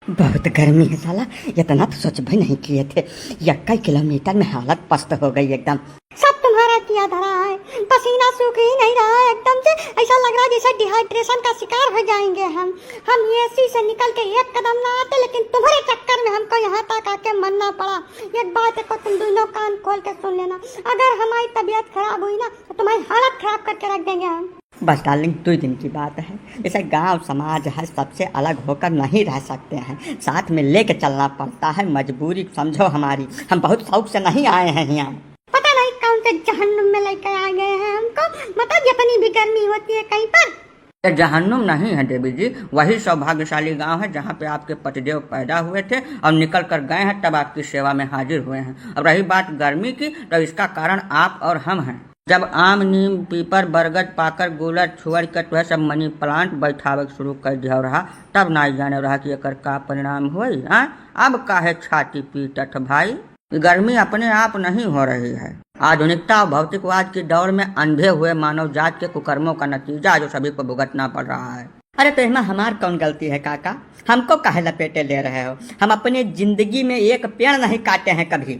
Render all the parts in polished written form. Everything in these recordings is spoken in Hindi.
बहुत गर्मी है साला, इतना तो सोच भी नहीं किए थे। 21 किलोमीटर में हालत पस्त हो गई एकदम। सब तुम्हारा किया धरा है, पसीना सूख ही नहीं रहा है एकदम से। ऐसा लग रहा है जैसे डिहाइड्रेशन का शिकार हो जाएंगे हम एसी से निकल के एक कदम ना आते, लेकिन तुम्हारे चक्कर में हमको यहाँ तक आके मरना पड़ा। एक बात को तुम दोनों कान खोल के सुन लेना, अगर हमारी तबीयत खराब हुई ना तो तुम्हारी हालत खराब करके रख देंगे हम। बस डार्लिंग 2 दिन की बात है। जैसे गांव समाज है, सबसे अलग होकर नहीं रह सकते हैं, साथ में लेके चलना पड़ता है, मजबूरी समझो हमारी। हम बहुत शौक से नहीं आए हैं यहाँ। पता नहीं कौन से जहन्नुम में लेकर आ गए हैं हमको। मतलब इतनी भी गर्मी होती है कहीं पर? जहन्नुम नहीं है देवी जी, वही सौभाग्यशाली गांव है जहाँ पे आपके पतिदेव पैदा हुए थे और निकल कर गए हैं, तब आपकी सेवा में हाजिर हुए हैं। अब रही बात गर्मी की, तो इसका कारण आप और हम हैं। जब आम, नीम, पीपर, बरगद, पाकर, गुलर, छुअर के तो सब मनी प्लांट बैठावे शुरू कर दिया रहा, तब ना जाने रहा कि एकर का परिणाम हुई। अब काहे छाती पीटत भाई? गर्मी अपने आप नहीं हो रही है, आधुनिकता और भौतिकवाद के दौर में अंधे हुए मानव जात के कुकर्मों का नतीजा जो सभी को भुगतना पड़ रहा है। अरे तो इसमें हमार कौन गलती है काका? हमको काहे लपेटे ले रहे हो? हम अपनी जिंदगी में एक पेड़ नहीं काटे हैं कभी।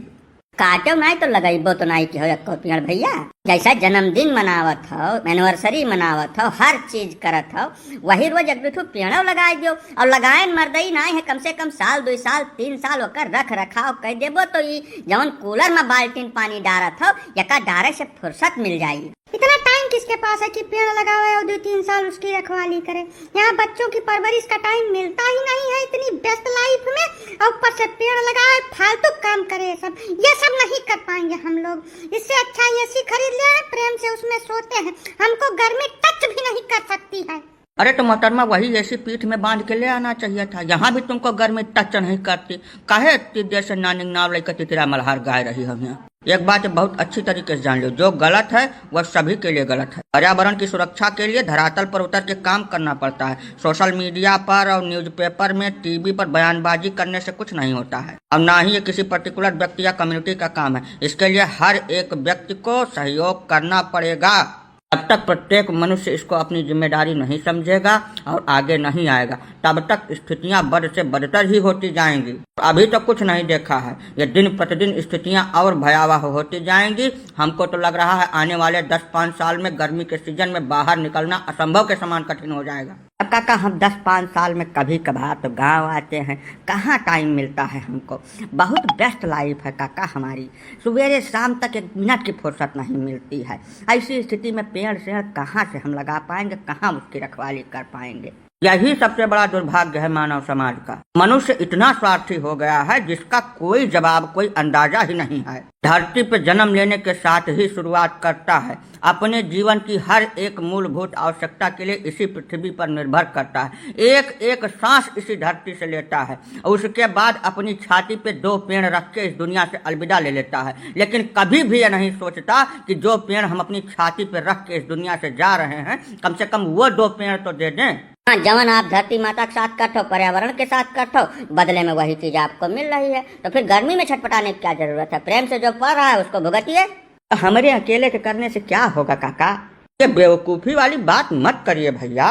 काटो नहीं तो लगाइबो तो नहीं की हो एको पेड़ भैया। जैसा जन्मदिन मनावत हो, एनिवर्सरी मनावत हो, हर चीज करत हो, वही रोज एक दो पेड़ो लगाए दियो। और लगाए मर्दई नहीं है, कम से कम साल 2 साल 3 साल होकर रख रखाव कर देबो तो ये जवन कूलर में बाल्टीन पानी डारत हो यका डारे से फुर्सत मिल जाएगी। इतना टाइम किसके पास है कि पेड़ लगावे और 2-3 साल उसकी रखवाली करे? यहाँ बच्चों की परवरिश का टाइम मिलता ही नहीं है इतनी व्यस्त लाइफ में, और ऊपर से पेड़ लगाए, फालतू काम करे। ये सब नहीं कर पाएंगे हम लोग। इससे अच्छा एसी खरीद ले, प्रेम से उसमें सोते हैं। हमको गर्मी टच भी नहीं कर सकती है। अरे तो मोहतरमा वही ऐसी पीठ में बांध के ले आना चाहिए था, यहाँ भी तुमको गर्मी टच नहीं करती। काहे इतनी देर से नानी नाव लेकर तितरा मल्हार गाय रही हम यहाँ? एक बात बहुत अच्छी तरीके से जान लो, जो गलत है वह सभी के लिए गलत है। पर्यावरण की सुरक्षा के लिए धरातल पर उतर के काम करना पड़ता है। सोशल मीडिया पर और न्यूज़पेपर में, टीवी पर बयानबाजी करने से कुछ नहीं होता है, और ना ही ये किसी पर्टिकुलर व्यक्ति या कम्युनिटी का काम है। इसके लिए हर एक व्यक्ति को सहयोग करना पड़ेगा। जब तक प्रत्येक मनुष्य इसको अपनी जिम्मेदारी नहीं समझेगा और आगे नहीं आएगा, तब तक स्थितियां बद से बदतर ही होती जाएंगी। अभी तो कुछ नहीं देखा है, ये दिन प्रतिदिन स्थितियां और भयावह होती जाएंगी। हमको तो लग रहा है आने वाले 10-5 साल में गर्मी के सीजन में बाहर निकलना असंभव के समान कठिन हो जाएगा। अब काका हम 10-5 साल में कभी कभार तो गांव आते हैं, कहाँ टाइम मिलता है हमको। बहुत बेस्ट लाइफ है काका हमारी, सवेरे शाम तक 1 मिनट की फुर्सत नहीं मिलती है। ऐसी स्थिति में पेड़ शेड़ कहाँ से हम लगा पाएंगे, कहाँ उसकी रखवाली कर पाएंगे? यही सबसे बड़ा दुर्भाग्य है मानव समाज का। मनुष्य इतना स्वार्थी हो गया है जिसका कोई जवाब, कोई अंदाजा ही नहीं है। धरती पर जन्म लेने के साथ ही शुरुआत करता है, अपने जीवन की हर एक मूलभूत आवश्यकता के लिए इसी पृथ्वी पर निर्भर करता है। एक एक सांस इसी धरती से लेता है और उसके बाद अपनी छाती पे 2 पेड़ रख के इस दुनिया से अलविदा ले लेता है। लेकिन कभी भी यह नहीं सोचता कि जो पेड़ हम अपनी छाती पे रख के इस दुनिया से जा रहे हैं, कम से कम वो 2 पेड़ तो दे दें। हाँ, जवन आप धरती माता के साथ करते हो, पर्यावरण के साथ करते हो, बदले में वही चीज आपको मिल रही है, तो फिर गर्मी में छटपटाने की क्या जरूरत है? प्रेम से जो पड़ रहा है उसको भुगतिए। हमारे अकेले के करने से क्या होगा काका? ये बेवकूफ़ी वाली बात मत करिए भैया।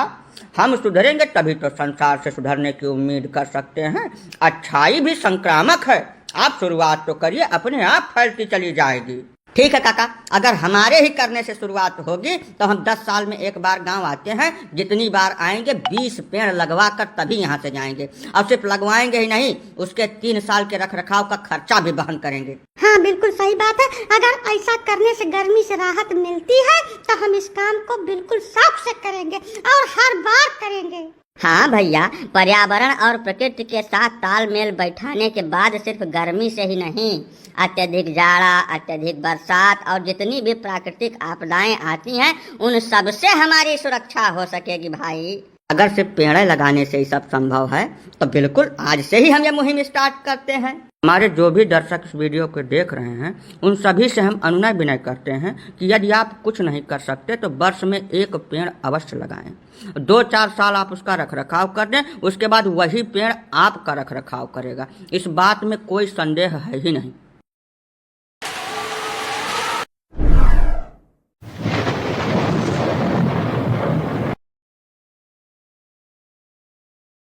हम सुधरेंगे तभी तो संसार से सुधरने की उम्मीद कर सकते हैं। अच्छाई भी संक्रामक है, आप शुरुआत तो करिए, अपने आप फैलती चली जाएगी। ठीक है काका, अगर हमारे ही करने से शुरुआत होगी तो हम 10 साल में एक बार गांव आते हैं। जितनी बार आएंगे 20 पेड़ लगवा कर तभी यहाँ से जाएंगे। और सिर्फ लगवाएंगे ही नहीं, उसके 3 साल के रख रखाव का खर्चा भी वहन करेंगे। हाँ बिल्कुल सही बात है। अगर ऐसा करने से गर्मी से राहत मिलती है तो हम इस काम को बिल्कुल शौक से करेंगे और हर बार करेंगे। हाँ भैया, पर्यावरण और प्रकृति के साथ तालमेल बैठाने के बाद सिर्फ गर्मी से ही नहीं, अत्यधिक जाड़ा, अत्यधिक बरसात और जितनी भी प्राकृतिक आपदाएं आती हैं, उन सब से हमारी सुरक्षा हो सकेगी भाई। अगर सिर्फ पेड़ लगाने से ही सब संभव है तो बिल्कुल आज से ही हम ये मुहिम स्टार्ट करते हैं। हमारे जो भी दर्शक इस वीडियो को देख रहे हैं, उन सभी से हम अनुनय विनय करते हैं कि यदि आप कुछ नहीं कर सकते तो वर्ष में 1 पेड़ अवश्य लगाएं। 2-4 साल आप उसका रख रखाव कर दें, उसके बाद वही पेड़ आपका रख रखाव करेगा। इस बात में कोई संदेह है ही नहीं।